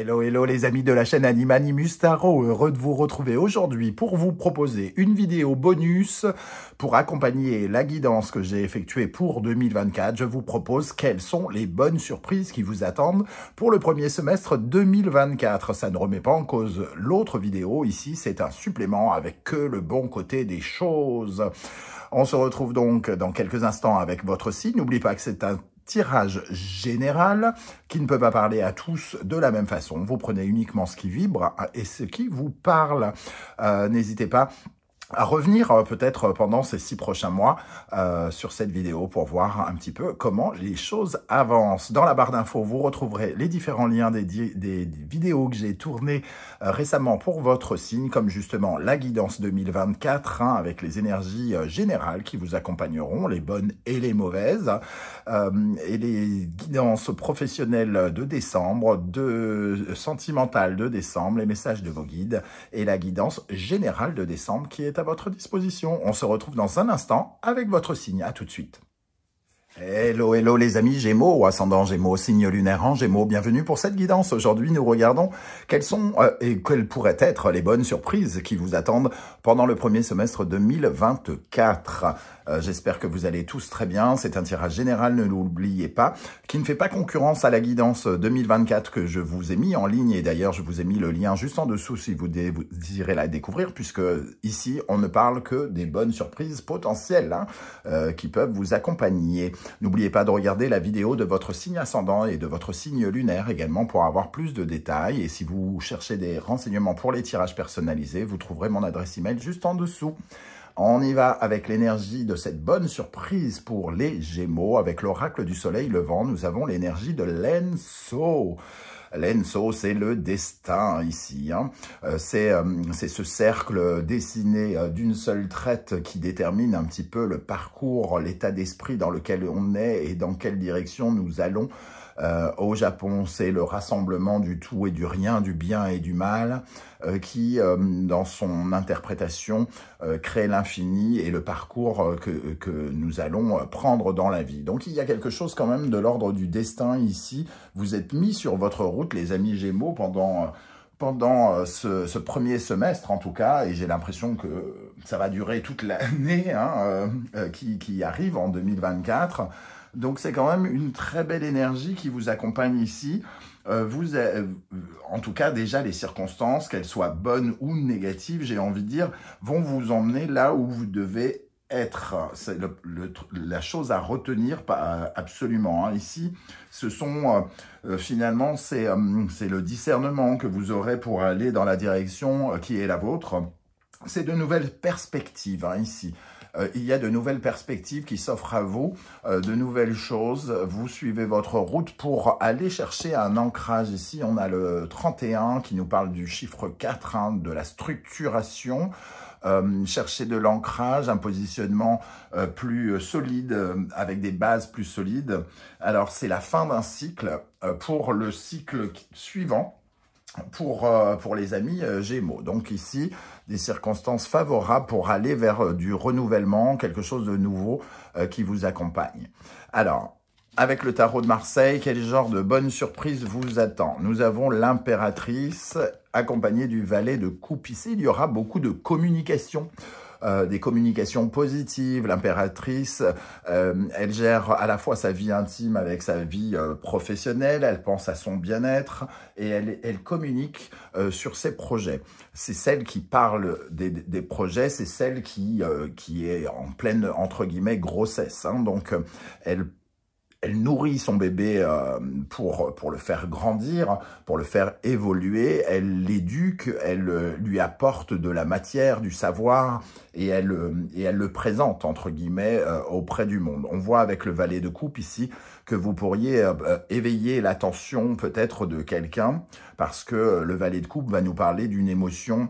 Hello, hello les amis de la chaîne Animanimus Tarot, heureux de vous retrouver aujourd'hui pour vous proposer une vidéo bonus pour accompagner la guidance que j'ai effectuée pour 2024. Je vous propose quelles sont les bonnes surprises qui vous attendent pour le premier semestre 2024. Ça ne remet pas en cause l'autre vidéo, ici c'est un supplément avec que le bon côté des choses. On se retrouve donc dans quelques instants avec votre signe. N'oubliez pas que c'est un tirage général qui ne peut pas parler à tous de la même façon. Vous prenez uniquement ce qui vibre et ce qui vous parle. N'hésitez pas à revenir peut-être pendant ces 6 prochains mois sur cette vidéo pour voir un petit peu comment les choses avancent. Dans la barre d'infos, vous retrouverez les différents liens des vidéos que j'ai tournées récemment pour votre signe, comme justement la guidance 2024, avec les énergies générales qui vous accompagneront, les bonnes et les mauvaises, et les guidances professionnelles de décembre, sentimentales de décembre, les messages de vos guides, et la guidance générale de décembre qui est à votre disposition. On se retrouve dans un instant avec votre signe. À tout de suite. Hello, hello les amis Gémeaux ou ascendant Gémeaux, signe lunaire en Gémeaux. Bienvenue pour cette guidance. Aujourd'hui, nous regardons quelles sont et quelles pourraient être les bonnes surprises qui vous attendent pendant le premier semestre 2024. J'espère que vous allez tous très bien. C'est un tirage général, ne l'oubliez pas, qui ne fait pas concurrence à la guidance 2024 que je vous ai mis en ligne. Et d'ailleurs, je vous ai mis le lien juste en dessous si vous désirez la découvrir, puisque ici, on ne parle que des bonnes surprises potentielles qui peuvent vous accompagner. N'oubliez pas de regarder la vidéo de votre signe ascendant et de votre signe lunaire également pour avoir plus de détails. Et si vous cherchez des renseignements pour les tirages personnalisés, vous trouverez mon adresse email juste en dessous. On y va avec l'énergie de cette bonne surprise pour les Gémeaux. Avec l'oracle du soleil levant, nous avons l'énergie de l'Enso. L'Enso, c'est le destin ici. C'est ce cercle dessiné d'une seule traite qui détermine un petit peu le parcours, l'état d'esprit dans lequel on est et dans quelle direction nous allons. Au Japon, c'est le rassemblement du tout et du rien, du bien et du mal, qui, dans son interprétation, crée l'infini et le parcours que nous allons prendre dans la vie. Donc, il y a quelque chose quand même de l'ordre du destin ici. Vous êtes mis sur votre route, les amis Gémeaux, pendant ce premier semestre, en tout cas, et j'ai l'impression que ça va durer toute l'année qui arrive en 2024. Donc, c'est quand même une très belle énergie qui vous accompagne ici. En tout cas, déjà, les circonstances, qu'elles soient bonnes ou négatives, j'ai envie de dire, vont vous emmener là où vous devez être. C'est la chose à retenir, pas absolument. Ici, ce sont finalement, c'est le discernement que vous aurez pour aller dans la direction qui est la vôtre. C'est de nouvelles perspectives ici. Il y a de nouvelles perspectives qui s'offrent à vous, de nouvelles choses. Vous suivez votre route pour aller chercher un ancrage. Ici, on a le 31 qui nous parle du chiffre 4, de la structuration. Chercher de l'ancrage, un positionnement plus solide, avec des bases plus solides. Alors, c'est la fin d'un cycle pour le cycle suivant. Pour les amis Gémeaux. Donc ici, des circonstances favorables pour aller vers du renouvellement, quelque chose de nouveau qui vous accompagne. Alors, avec le tarot de Marseille, quel genre de bonne surprise vous attend? Nous avons l'impératrice accompagnée du valet de coupe. Ici, il y aura beaucoup de communication. Des communications positives. L'impératrice, elle gère à la fois sa vie intime avec sa vie professionnelle, elle pense à son bien-être et elle communique sur ses projets. C'est celle qui parle des projets, c'est celle qui est en pleine, entre guillemets, grossesse. Donc, elle nourrit son bébé pour le faire grandir, pour le faire évoluer. Elle l'éduque, elle lui apporte de la matière, du savoir, et elle le présente, entre guillemets, auprès du monde. On voit avec le valet de coupe ici que vous pourriez éveiller l'attention peut-être de quelqu'un, parce que le valet de coupe va nous parler d'une émotion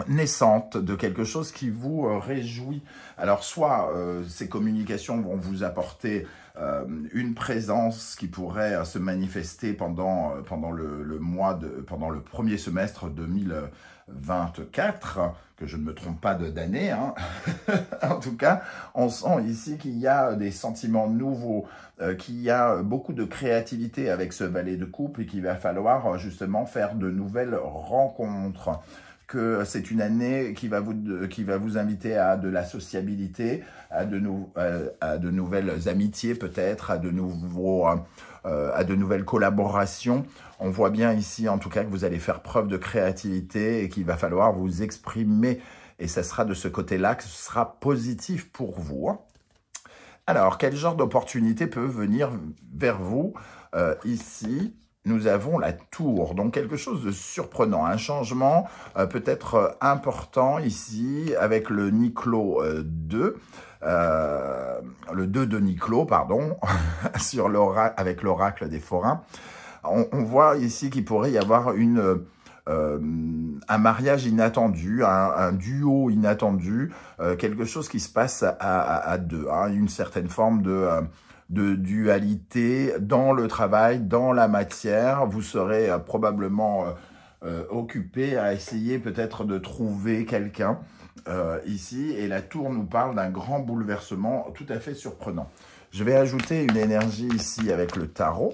naissante, de quelque chose qui vous réjouit. Alors soit ces communications vont vous apporter une présence qui pourrait se manifester pendant le premier semestre 2024, que je ne me trompe pas d'année, hein. En tout cas, on sent ici qu'il y a des sentiments nouveaux, qu'il y a beaucoup de créativité avec ce valet de coupe et qu'il va falloir justement faire de nouvelles rencontres, que c'est une année qui va vous inviter à de la sociabilité, à de nouvelles amitiés peut-être, à de nouvelles collaborations. On voit bien ici en tout cas que vous allez faire preuve de créativité et qu'il va falloir vous exprimer. Et ça sera de ce côté-là que ce sera positif pour vous. Alors, quel genre d'opportunité peut venir vers vous ici? Nous avons la tour, donc quelque chose de surprenant, un changement peut-être important ici avec le Niclot 2, le 2 de Niclot, pardon, avec l'oracle des forains. On voit ici qu'il pourrait y avoir un mariage inattendu, un duo inattendu, quelque chose qui se passe à deux, hein, une certaine forme de dualité dans le travail, dans la matière. Vous serez probablement occupé à essayer peut-être de trouver quelqu'un ici. Et la tour nous parle d'un grand bouleversement tout à fait surprenant. Je vais ajouter une énergie ici avec le tarot.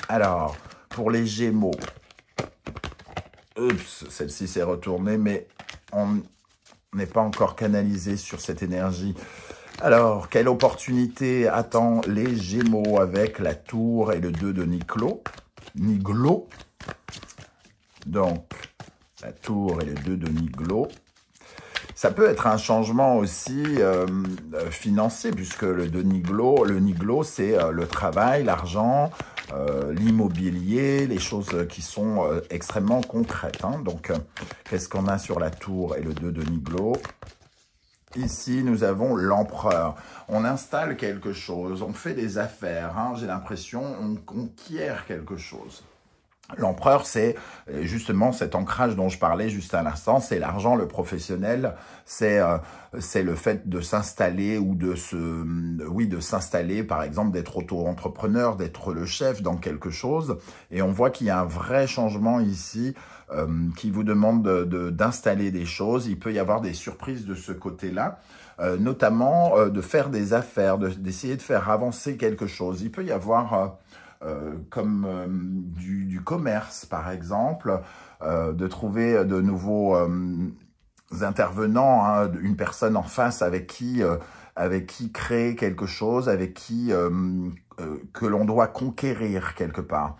Alors, pour les Gémeaux, oups, celle-ci s'est retournée, mais on n'est pas encore canalisé sur cette énergie. Alors, quelle opportunité attend les Gémeaux avec la tour et le 2 de Niclot? Donc, la tour et le 2 de Niclot. Ça peut être un changement aussi financier, puisque le Niclot, c'est le travail, l'argent, l'immobilier, les choses qui sont extrêmement concrètes, hein. Donc, qu'est-ce qu'on a sur la tour et le 2 de Niclot? Ici, nous avons l'empereur. On installe quelque chose, on fait des affaires, hein, j'ai l'impression, on conquiert quelque chose. L'empereur, c'est justement cet ancrage dont je parlais juste à l'instant, c'est l'argent, le professionnel, c'est le fait de s'installer ou de s'installer, par exemple, d'être auto-entrepreneur, d'être le chef dans quelque chose. Et on voit qu'il y a un vrai changement ici qui vous demande d'installer des choses. Il peut y avoir des surprises de ce côté-là, notamment de faire des affaires, d'essayer de faire avancer quelque chose. Il peut y avoir du commerce, par exemple, de trouver de nouveaux intervenants, hein, une personne en face avec qui créer quelque chose, avec qui que l'on doit conquérir quelque part.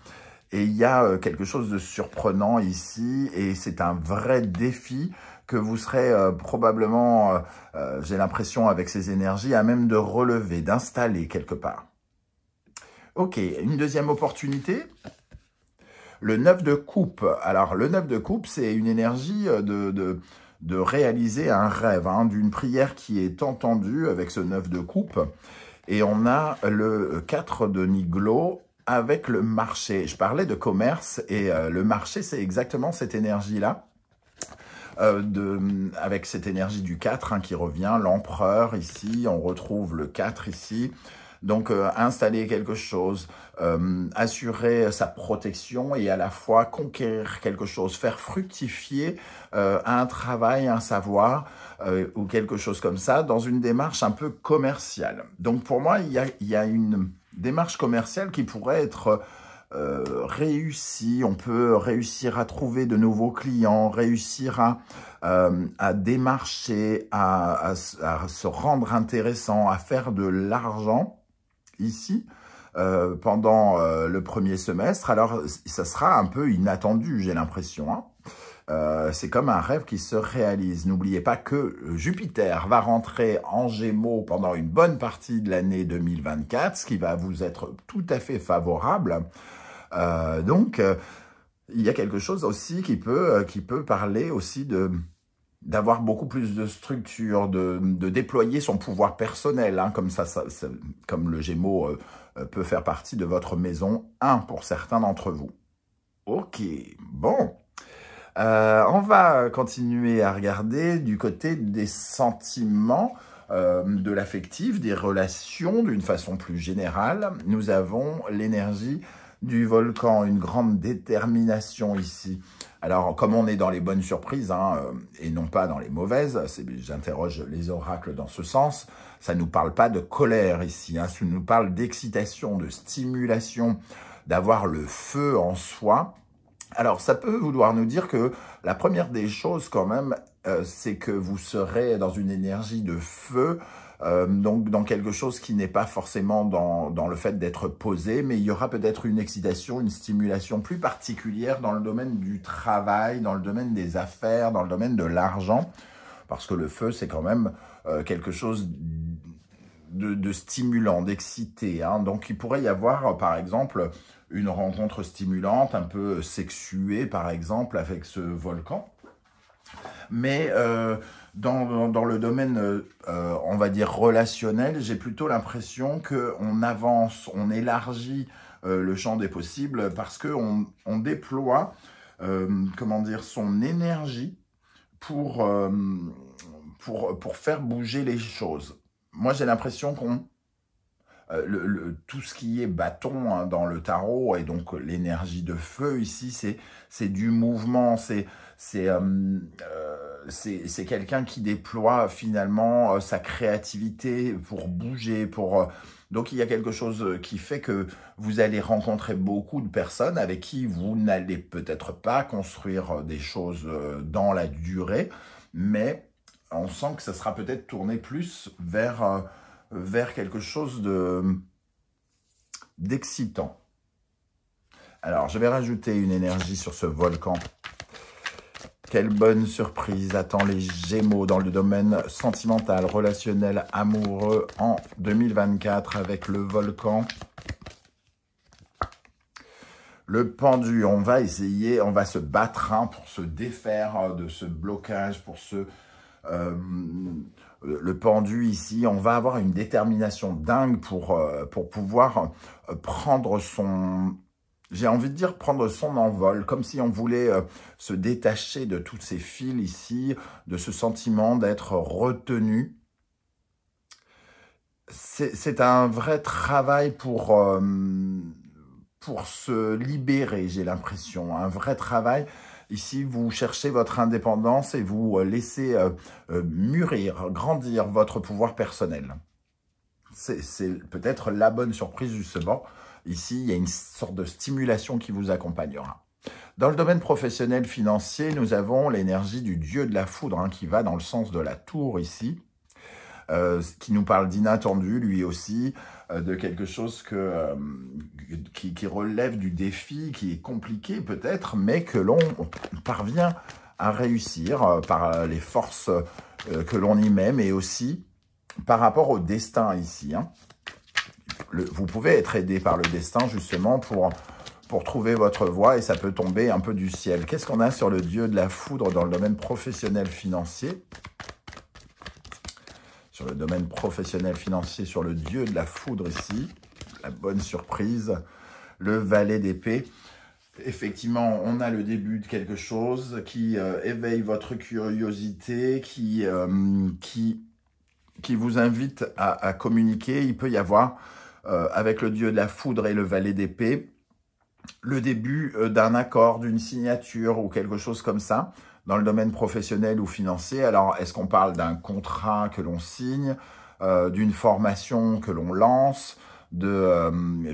Et il y a quelque chose de surprenant ici, et c'est un vrai défi que vous serez probablement, j'ai l'impression avec ces énergies, à même de relever, d'installer quelque part. Ok, une deuxième opportunité, le 9 de coupe. Alors, le 9 de coupe, c'est une énergie de réaliser un rêve, hein, d'une prière qui est entendue avec ce 9 de coupe. Et on a le 4 de Niclot avec le marché. Je parlais de commerce et le marché, c'est exactement cette énergie-là. Avec cette énergie du 4 hein, qui revient, l'empereur ici, on retrouve le 4 ici. Donc, installer quelque chose, assurer sa protection et à la fois conquérir quelque chose, faire fructifier un travail, un savoir ou quelque chose comme ça dans une démarche un peu commerciale. Donc, pour moi, il y a une démarche commerciale qui pourrait être réussie. On peut réussir à trouver de nouveaux clients, réussir à démarcher, à se rendre intéressant, à faire de l'argent ici, pendant le premier semestre. Alors, ça sera un peu inattendu, j'ai l'impression, hein. C'est comme un rêve qui se réalise. N'oubliez pas que Jupiter va rentrer en Gémeaux pendant une bonne partie de l'année 2024, ce qui va vous être tout à fait favorable. Donc, il y a quelque chose aussi qui peut parler aussi d'avoir beaucoup plus de structure, de déployer son pouvoir personnel, hein, comme le Gémeaux peut faire partie de votre maison 1 pour certains d'entre vous. Ok, bon. On va continuer à regarder du côté des sentiments, de l'affectif, des relations d'une façon plus générale. Nous avons l'énergie du volcan, une grande détermination ici. Alors, comme on est dans les bonnes surprises, et non pas dans les mauvaises, j'interroge les oracles dans ce sens, ça ne nous parle pas de colère ici, ça nous parle d'excitation, de stimulation, d'avoir le feu en soi. Alors, ça peut vouloir nous dire que la première des choses, quand même, c'est que vous serez dans une énergie de feu, donc dans quelque chose qui n'est pas forcément dans le fait d'être posé, mais il y aura peut-être une excitation, une stimulation plus particulière dans le domaine du travail, dans le domaine des affaires, dans le domaine de l'argent, parce que le feu, c'est quand même quelque chose de stimulant, d'excité. Donc, il pourrait y avoir, par exemple, une rencontre stimulante, un peu sexuée, par exemple, avec ce volcan. Mais dans le domaine, on va dire, relationnel, j'ai plutôt l'impression qu'on avance, on élargit le champ des possibles parce qu'on déploie, comment dire, son énergie pour faire bouger les choses. Moi, j'ai l'impression qu'on... tout ce qui est bâton dans le tarot, et donc l'énergie de feu ici, c'est du mouvement, c'est quelqu'un qui déploie finalement sa créativité pour bouger, donc il y a quelque chose qui fait que vous allez rencontrer beaucoup de personnes avec qui vous n'allez peut-être pas construire des choses dans la durée, mais on sent que ça sera peut-être tourné plus vers quelque chose d'excitant. Alors, je vais rajouter une énergie sur ce volcan. Quelle bonne surprise attend les Gémeaux dans le domaine sentimental, relationnel, amoureux en 2024 avec le volcan. Le pendu, on va essayer, on va se battre pour se défaire de ce blocage, pour le pendu ici, on va avoir une détermination dingue pour pouvoir prendre son... J'ai envie de dire prendre son envol, comme si on voulait se détacher de tous ces fils ici, de ce sentiment d'être retenu. C'est un vrai travail pour se libérer, j'ai l'impression, un vrai travail. Ici, vous cherchez votre indépendance et vous laissez mûrir, grandir votre pouvoir personnel. C'est peut-être la bonne surprise justement. Ici, il y a une sorte de stimulation qui vous accompagnera. Dans le domaine professionnel financier, nous avons l'énergie du dieu de la foudre qui va dans le sens de la tour ici, qui nous parle d'inattendu lui aussi, de quelque chose qui relève du défi, qui est compliqué peut-être, mais que l'on parvient à réussir par les forces que l'on y met, mais aussi par rapport au destin ici. Vous pouvez être aidé par le destin justement pour trouver votre voie et ça peut tomber un peu du ciel. Qu'est-ce qu'on a sur le dieu de la foudre dans le domaine professionnel financier ? Sur le domaine professionnel financier, sur le dieu de la foudre ici, la bonne surprise, le valet d'épée. Effectivement, on a le début de quelque chose qui éveille votre curiosité, qui vous invite à communiquer. Il peut y avoir, avec le dieu de la foudre et le valet d'épée, le début d'un accord, d'une signature ou quelque chose comme ça, dans le domaine professionnel ou financier. Alors, est-ce qu'on parle d'un contrat que l'on signe, d'une formation que l'on lance,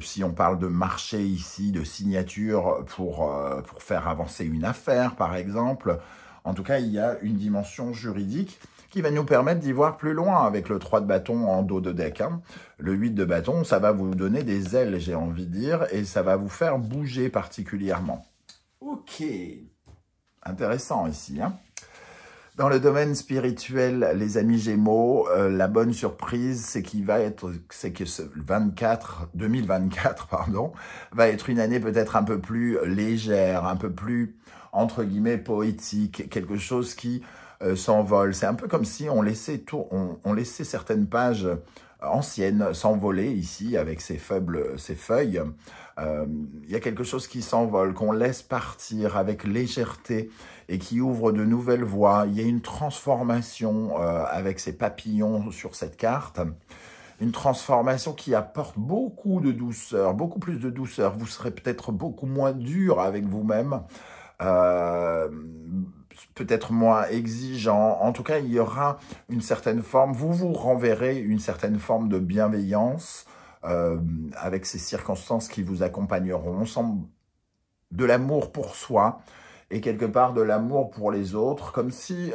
si on parle de marché ici, de signature pour faire avancer une affaire, par exemple. En tout cas, il y a une dimension juridique qui va nous permettre d'y voir plus loin avec le 3 de bâton en dos de deck. Le 8 de bâton, ça va vous donner des ailes, j'ai envie de dire, et ça va vous faire bouger particulièrement. Ok, intéressant ici. Dans le domaine spirituel, les amis Gémeaux, la bonne surprise, c'est que ce 2024, va être une année peut-être un peu plus légère, un peu plus, entre guillemets, poétique, quelque chose qui s'envole. C'est un peu comme si on laissait certaines pages anciennes s'envoler ici avec ces feuilles. Il y a quelque chose qui s'envole, qu'on laisse partir avec légèreté et qui ouvre de nouvelles voies. Il y a une transformation avec ces papillons sur cette carte. Une transformation qui apporte beaucoup de douceur, beaucoup plus de douceur. Vous serez peut-être beaucoup moins dur avec vous-même, peut-être moins exigeant. En tout cas, il y aura une certaine forme, vous vous renverrez une certaine forme de bienveillance avec ces circonstances qui vous accompagneront. On sent de l'amour pour soi et quelque part de l'amour pour les autres, comme si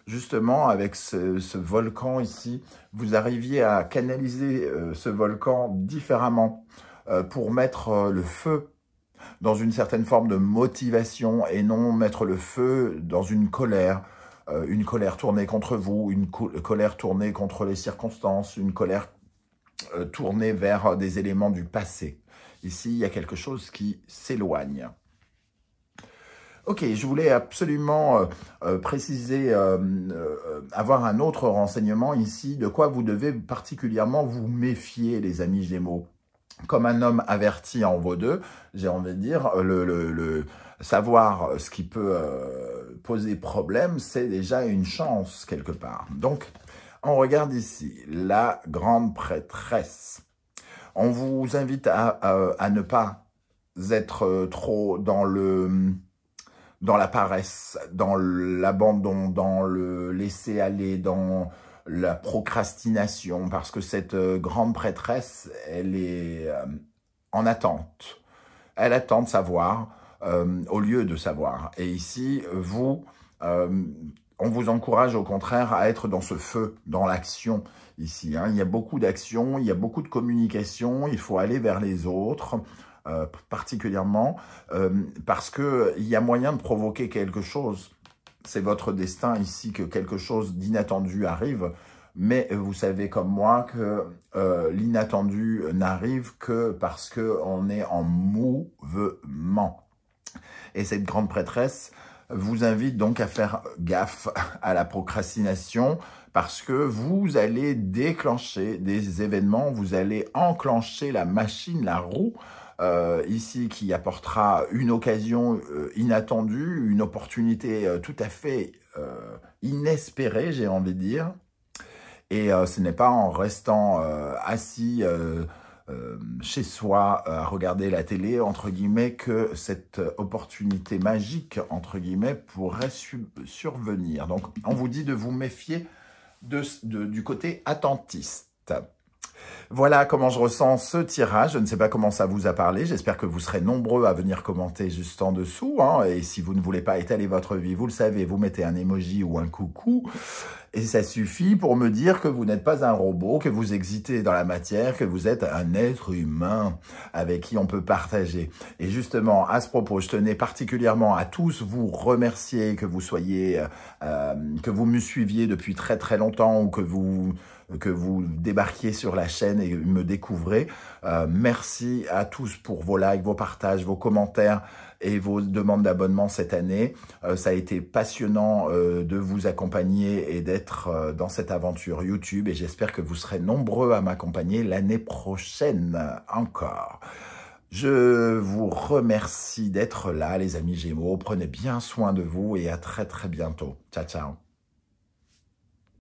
justement avec ce volcan ici, vous arriviez à canaliser ce volcan différemment pour mettre le feu dans une certaine forme de motivation et non mettre le feu dans une colère tournée contre vous, une colère tournée contre les circonstances, une colère tournée vers des éléments du passé. Ici, il y a quelque chose qui s'éloigne. Ok, je voulais absolument préciser, avoir un autre renseignement ici, de quoi vous devez particulièrement vous méfier, les amis Gémeaux. Comme un homme averti en vaut deux, j'ai envie de dire, savoir ce qui peut poser problème, c'est déjà une chance quelque part. Donc, on regarde ici, la grande prêtresse. On vous invite à ne pas être trop dans la paresse, dans l'abandon, dans le laisser-aller, dans la procrastination, parce que cette grande prêtresse, elle est en attente. Elle attend de savoir au lieu de savoir. Et ici, on vous encourage au contraire à être dans ce feu, dans l'action ici. Hein. Il y a beaucoup d'action, il y a beaucoup de communication, il faut aller vers les autres. Particulièrement parce qu'il y a moyen de provoquer quelque chose. C'est votre destin ici que quelque chose d'inattendu arrive, mais vous savez comme moi que l'inattendu n'arrive que parce qu'on est en mouvement. Et cette grande prêtresse vous invite donc à faire gaffe à la procrastination parce que vous allez déclencher des événements, vous allez enclencher la machine, la roue, ici qui apportera une occasion inattendue, une opportunité tout à fait inespérée, j'ai envie de dire. Et ce n'est pas en restant assis chez soi à regarder la télé, entre guillemets, que cette opportunité magique, entre guillemets, pourrait survenir. Donc, on vous dit de vous méfier du côté attentiste. Voilà comment je ressens ce tirage. Je ne sais pas comment ça vous a parlé. J'espère que vous serez nombreux à venir commenter juste en dessous. Hein. Et si vous ne voulez pas étaler votre vie, vous le savez, vous mettez un emoji ou un coucou. Et ça suffit pour me dire que vous n'êtes pas un robot, que vous existez dans la matière, que vous êtes un être humain avec qui on peut partager. Et justement, à ce propos, je tenais particulièrement à tous vous remercier, que vous soyez, que vous me suiviez depuis très très longtemps ou que vous débarquiez sur la chaîne et me découvrez. Merci à tous pour vos likes, vos partages, vos commentaires et vos demandes d'abonnement cette année. Ça a été passionnant de vous accompagner et d'être dans cette aventure YouTube et j'espère que vous serez nombreux à m'accompagner l'année prochaine encore. Je vous remercie d'être là, les amis Gémeaux. Prenez bien soin de vous et à très très bientôt. Ciao, ciao.